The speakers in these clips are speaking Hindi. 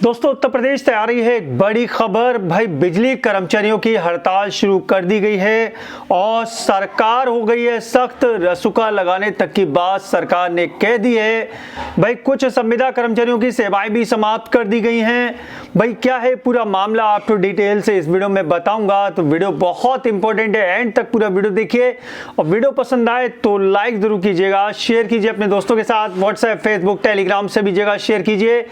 दोस्तों, उत्तर प्रदेश से आ रही है एक बड़ी खबर। भाई, बिजली कर्मचारियों की हड़ताल शुरू कर दी गई है और सरकार हो गई है सख्त। रसूखा लगाने तक की बात सरकार ने कह दी है। भाई, कुछ संविदा कर्मचारियों की सेवाएं भी समाप्त कर दी गई हैं। भाई, क्या है पूरा मामला, आप तो डिटेल से इस वीडियो में बताऊंगा, तो वीडियो बहुत इंपॉर्टेंट है। एंड तक पूरा वीडियो देखिए और वीडियो पसंद आए तो लाइक जरूर कीजिएगा, शेयर कीजिए अपने दोस्तों के साथ। व्हाट्सएप, फेसबुक, टेलीग्राम से भी जगह शेयर कीजिए।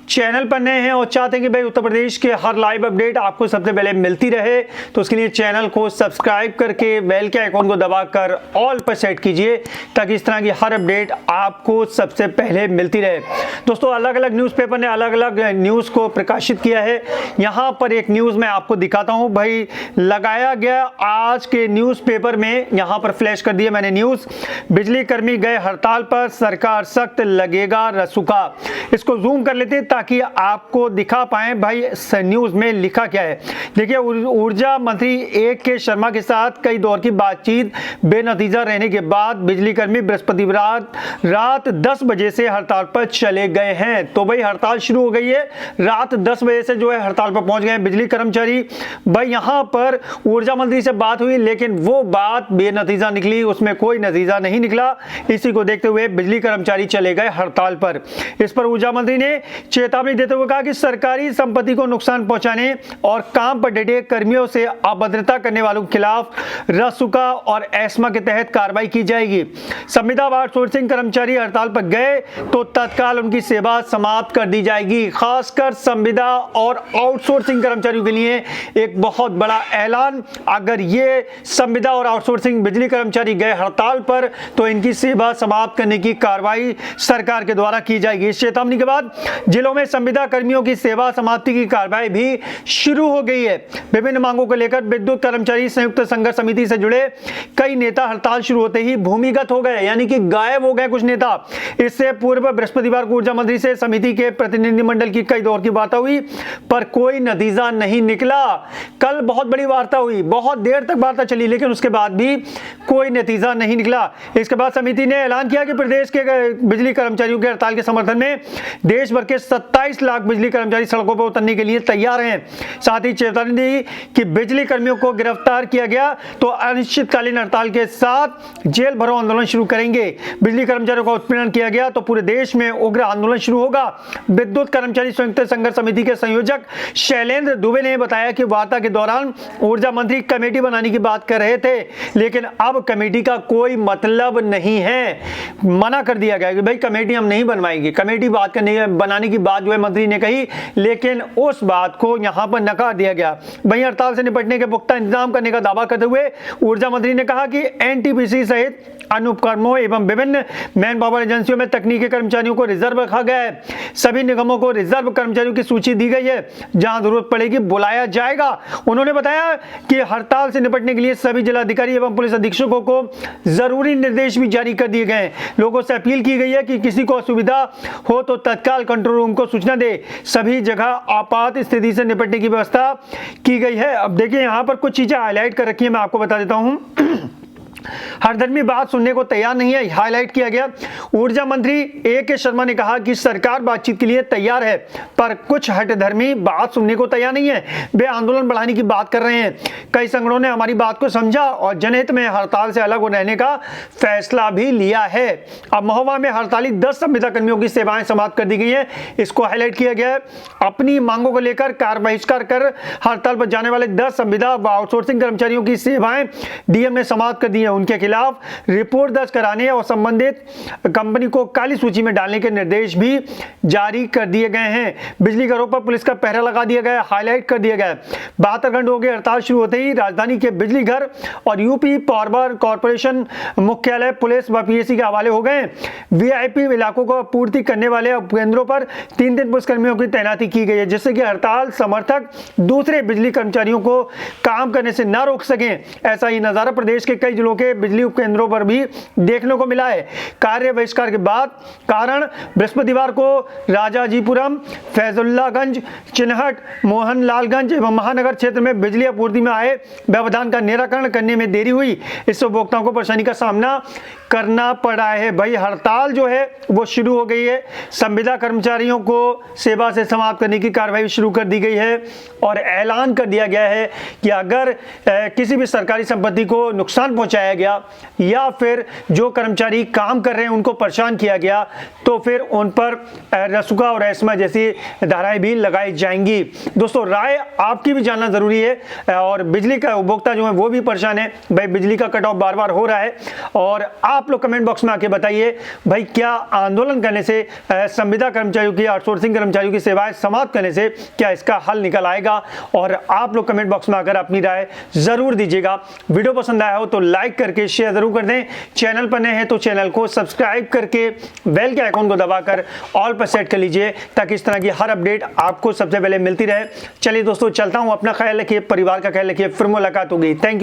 चैनल पर नए हैं और चाहते हैं कि भाई उत्तर प्रदेश के हर लाइव अपडेट आपको सबसे पहले मिलती रहे, तो उसके लिए चैनल को सब्सक्राइब करके बेल के आइकॉन को दबाकर ऑल पर सेट कीजिए, ताकि इस तरह की हर अपडेट आपको सबसे पहले मिलती रहे। दोस्तों, अलग अलग न्यूज़पेपर ने अलग अलग न्यूज़ को प्रकाशित किया है। यहाँ पर एक न्यूज़ मैं आपको दिखाता हूँ। भाई, लगाया गया आज के न्यूज़पेपर में, यहाँ पर फ्लैश कर दिया मैंने न्यूज़। बिजली कर्मी गए हड़ताल पर, सरकार सख्त, लगेगा रसूखा। इसको जूम कर लेते हैं ताकि आपको दिखा पाए भाई न्यूज़ में लिखा क्या है। देखिए, ऊर्जा मंत्री A.K. शर्मा के साथ कई दौर की बातचीत बेनतीजा रहने के बाद बिजली कर्मी बृहस्पतिवार रात 10 बजे से हड़ताल पर चले गए हैं। तो भाई, हड़ताल शुरू हो गई है। रात 10 बजे से जो है हड़ताल पर पहुंच गए हैं बिजली कर्मचारी। भाई, यहां पर ऊर्जा मंत्री से बात हुई, लेकिन वो बात बेनतीजा निकली, उसमें कोई नतीजा नहीं निकला। इसी को देखते हुए बिजली कर्मचारी चले गए हड़ताल पर। इस पर ऊर्जा मंत्री ने चेतावनी देते हुए कहा कि सरकारी संपत्ति को नुकसान पहुंचाने और काम पर डटे कर्मियों से अभद्रता करने वालों के खिलाफ रसूखा और एस्मा के तहत कार्रवाई की जाएगी। संविदा आउटसोर्सिंग कर्मचारी हड़ताल पर गए तो तत्काल उनकी सेवा समाप्त कर दी जाएगी। खासकर संविदा और आउटसोर्सिंग कर्मचारियों के लिए एक बहुत बड़ा ऐलान। अगर ये संविदा और आउटसोर्सिंग बिजली कर्मचारी गए हड़ताल पर तो इनकी सेवा समाप्त करने की कार्रवाई सरकार के द्वारा की जाएगी। इस चेतावनी के बाद जिलों में संविदा कर्मियों की सेवा समाप्ति की कार्रवाई भी शुरू हो गई है। विभिन्न मांगों को लेकर विद्युत कर्मचारी संयुक्त संघर्ष समिति से जुड़े कई नेता हड़ताल शुरू होते ही भूमिगत हो गए, यानी कि गायब हो गए कुछ नेता। इससे पूर्व बृहस्पतिवार को ऊर्जा मंत्री से समिति के प्रतिनिधिमंडल की कई दौर की वार्ता हुई, पर कोई नतीजा नहीं निकला। कल बहुत बड़ी वार्ता हुई, बहुत देर तक वार्ता चली, लेकिन उसके बाद भी कोई नतीजा नहीं निकला। इसके बाद समिति ने ऐलान किया कि प्रदेश के बिजली कर्मचारियों के हड़ताल के समर्थन में देश भर के 27 लाख बिजली कर्मचारी सड़कों पर उतरने के लिए तैयार हैं। साथ ही चेतावनी दी कि बिजली कर्मियों को गिरफ्तार किया गया तो अनिश्चितकालीन हड़ताल के साथ जेल भरो आंदोलन शुरू करेंगे। बिजली कर्मचारियों का उत्पीड़न किया गया तो पूरे देश में उग्र आंदोलन शुरू होगा। विद्युत कर्मचारी संयुक्त संघर्ष समिति के संयोजक शैलेंद्र दुबे ने बताया कि वार्ता के दौरान ऊर्जा मंत्री कमेटी बनाने की बात कर रहे थे, लेकिन अब कमेटी का कोई मतलब नहीं है। मना कर दिया गया कि भाई कमेटी हम नहीं बनवाएंगे। कमेटी बात करने बनाने की बात जो है मंत्री ने कही, लेकिन उस बात को यहां पर नकार दिया गया। वहीं हड़ताल से निपटने के पुख्ता इंतजाम करने का दावा करते हुए ऊर्जा मंत्री ने कहा कि एनटीपीसी सहित अन्य उपक्रमों एवं विभिन्न मैन पावर एजेंसियों में तकनीकी कर्मचारियों को रिजर्व रखा गया है। सभी निगमों को रिजर्व कर्मचारियों की सूची दी गई है, जहां जरूरत पड़ेगी बुलाया जाएगा। उन्होंने बताया कि हड़ताल से निपटने के लिए सभी जिलाधिकारी एवं पुलिस अधीक्षकों को जरूरी निर्देश भी जारी कर दिए गए हैं। लोगों से अपील की गई है कि किसी को असुविधा हो तो तत्काल कंट्रोल रूम को सूचना दे। सभी जगह आपात स्थिति से निपटने की व्यवस्था की गई है। अब देखिए, यहां पर कुछ चीजें हाईलाइट कर रखी है, मैं आपको बता देता हूं। हरधर्मी बात सुनने को तैयार नहीं है, हाईलाइट किया गया। ऊर्जा मंत्री A.K. शर्मा ने कहा कि सरकार बातचीत के लिए तैयार है, पर कुछ हठधर्मी बात सुनने को तैयार नहीं है। वे आंदोलन बढ़ाने की बात कर रहे हैं। कई संगठनों ने हमारी बात को समझा और जनहित में हड़ताल से अलग रहने का फैसला भी लिया है। अब महोबा में हड़ताली 10 संविदा कर्मियों की सेवाएं समाप्त कर दी गई है, इसको हाईलाइट किया गया है। अपनी मांगों को लेकर बहिष्कार कर हड़ताल पर जाने वाले 10 संविदा व आउटसोर्सिंग कर्मचारियों की सेवाएं डीएम ने समाप्त कर दी है। उनके खिलाफ रिपोर्ट दर्ज कराने और संबंधित कंपनी को काली सूची में डालने के निर्देश भी जारी कर दिए गए हैं। बिजली घरों पर पुलिस का पहरा लगा दिया गया, हाईलाइट कर दिया गया। 72 घंटे हो गए हड़ताल शुरू होते ही राजधानी के बिजली घर और यूपी पावर कॉर्पोरेशन मुख्यालय पुलिस व पीएसी के हवाले हो गए। वीआईपी इलाकों को पूर्ति करने वाले केंद्रों पर 3 दिन पुलिसकर्मियों की तैनाती की गई है, जिससे कि हड़ताल समर्थक दूसरे बिजली कर्मचारियों को काम करने से न रोक सकें। ऐसा ही नजारा प्रदेश के कई जिलों के बिजली उपकेंद्रों पर भी देखने को मिला है। कार्य बहिष्कार के बाद कारण बृहस्पतिवार को राजाजीपुरम, फैजुल्लागंज, चिन्हट, मोहनलालगंज एवं महानगर क्षेत्र में बिजली आपूर्ति में आए व्यवधान का निराकरण करने में देरी हुई। इससे उपभोक्ताओं को परेशानी का सामना करना पड़ा है। भाई हड़ताल जो है वो शुरू हो गई है। संविदा कर्मचारियों को सेवा से समाप्त करने की कार्रवाई शुरू कर दी गई है और ऐलान कर दिया गया है कि अगर किसी भी सरकारी संपत्ति को नुकसान पहुंचाया गया या फिर जो कर्मचारी काम कर रहे हैं उनको परेशान किया गया तो फिर उन पर रसूखा और एस्मा जैसी धाराएं भी लगाई जाएंगी। दोस्तों, राय आपकी भी जानना जरूरी है और बिजली का उपभोक्ता जो है वो भी परेशान है। भाई बिजली का कट ऑफ बार बार हो रहा है और आप लोग कमेंट बॉक्स में आके बताइए भाई क्या आंदोलन करने से, संविदा कर्मचारियों की, आउटसोर्सिंग कर्मचारियों की सेवाएं समाप्त करने से क्या इसका हल निकल आएगा। और आप लोग कमेंट बॉक्स में आकर अपनी राय जरूर दीजिएगा। वीडियो पसंद आया हो तो लाइक करके शेयर जरूर कर दें। चैनल पर नए हैं तो चैनल को सब्सक्राइब करके बेल के आइकॉन को दबाकर ऑल पर सेट कर लीजिए ताकि इस तरह की हर अपडेट आपको सबसे पहले मिलती रहे। चलिए दोस्तों, चलता हूं। अपना ख्याल रखिए, परिवार का ख्याल रखिए। फिर मुलाकात होगी। Thank you.